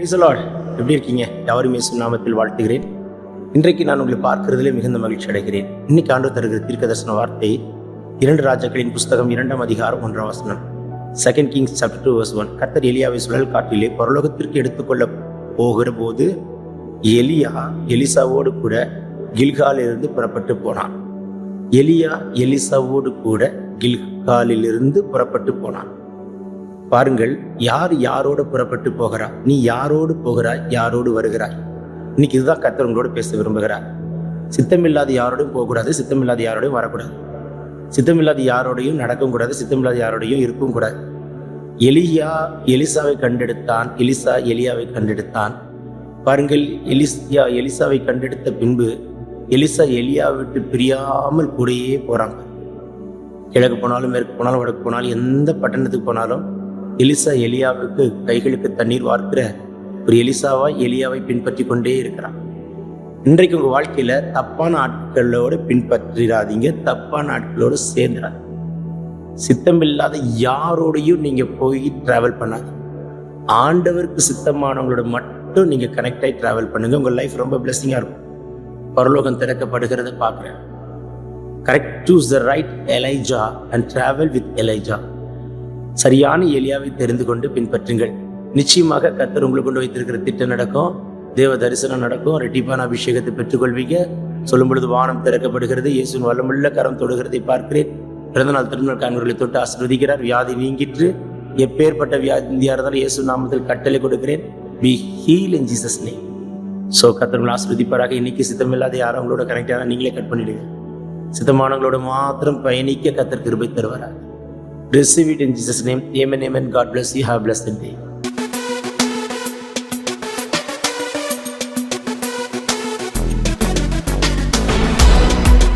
Praise the Lord. எப்படி இருக்கீங்க? யாவரும் இயேசு நாமத்தில் வாழ்த்துகிறேன். இன்றைக்கு நான் உங்களை பார்க்கிறதிலே மிகுந்த மகிழ்ச்சி அடைகிறேன். இன்னைக்கு ஆண்டவர் தருகிற தீர்க்கதரிசன வார்த்தை 2 ராஜாக்களின் புஸ்தகம் 2ஆம் அதிகாரம் 1ஆம் வசனம். 2 Kings chapter 2 verse 1. கர்த்தர் எலியாவை சுழல் காட்டிலே பரலோகத்திற்கு எடுத்துக்கொள்ள போகிற போது எலியா எலிசாவோடு கூட கில்காலிலிருந்து புறப்பட்டு போனான். எலியா எலிசாவோடு கூட கில்காலிலிருந்து புறப்பட்டு போனான். பாருங்கள், யார் யாரோடு புறப்பட்டு போகிறாய்? நீ யாரோடு போகிறாய்? யாரோடு வருகிறாய்? இன்னைக்கு இதுதான் கர்த்தர் உங்களோடு பேச விரும்புகிறார். சித்தமில்லாத யாரோடையும் போகக்கூடாது, சித்தமில்லாத யாரோடையும் வரக்கூடாது, சித்தமில்லாத யாரோடையும் நடக்கவும் கூடாது, சித்தமில்லாத யாரோடையும் இருக்கவும் கூடாது. எலியா எலிசாவை கண்டெடுத்தான், எலிசா எலியாவை கண்டெடுத்தான். பாருங்கள், எலிசாவை கண்டெடுத்த பின்பு எலிசா எலியா விட்டு பிரியாமல் கூடயே போறாங்க. கிழக்கு போனாலும் மேற்கு போனாலும் வடக்கு போனாலும் எந்த பட்டணத்துக்கு போனாலும் எலிசா எலியாவுக்கு கைகளுக்கு தண்ணீர் வார்க்கிற ஒரு எலிசாவாய் எலியாவை பின்பற்றி கொண்டே இருக்கிறான். இன்றைக்கு உங்க வாழ்க்கையில தப்பான ஆட்களோடு பின்பற்றிடாதீங்க, தப்பான ஆட்களோடு சேர்ந்துடாது. சித்தமில்லாத யாரோடையும் நீங்க போய் டிராவல் பண்ணாது. ஆண்டவருக்கு சித்தமானவங்களோட மட்டும் நீங்க கனெக்ட் ஆகி டிராவல் பண்ணுங்க. உங்க லைஃப் ரொம்ப பிளெஸிங்கா இருக்கும். பரலோகம் திறக்கப்படுகிறத பார்க்கிறேன். Correct, choose the right Elijah and travel with Elijah. சரியான எலியாவை தெரிந்து கொண்டு பின்பற்றுங்கள். நிச்சயமாக கர்த்தர் உங்களுக்கு கொண்டு வைத்திருக்கிற திட்டம் நடக்கும், தேவ தரிசனம் நடக்கும், ரெட்டிப்பான அபிஷேகத்தை பெற்றுக்கொள்வீங்க. சொல்லும் பொழுது வானம் திறக்கப்படுகிறது, இயேசுவின் வல்லமுள்ள கரம் தொடுகிறதை பார்க்கிறேன். பிறந்தநாள் திருநாள் காண்பர்களை தொட்டு ஆசீர்வதிக்கிறார். வியாதி நீங்கிற்று. எப்பேற்பட்ட வியாதியா இருந்தாலும் இயேசு நாமத்தில் கட்டளை கொடுக்கிறேன். Be heal in Jesus name. So கர்த்தர் உங்களை ஆசீர்வதிப்பாராக. இன்னைக்கு சித்தமில்லாத யாரும் அவங்களோட கனெக்ட் ஆனால் நீங்களே கட் பண்ணிடுங்க. சித்தமானவங்களோட மாத்திரம் பயணிக்க கர்த்தர் கிருபை தருவாராக. Receive it in Jesus' name. Amen, amen. God bless you. Have a blessed day.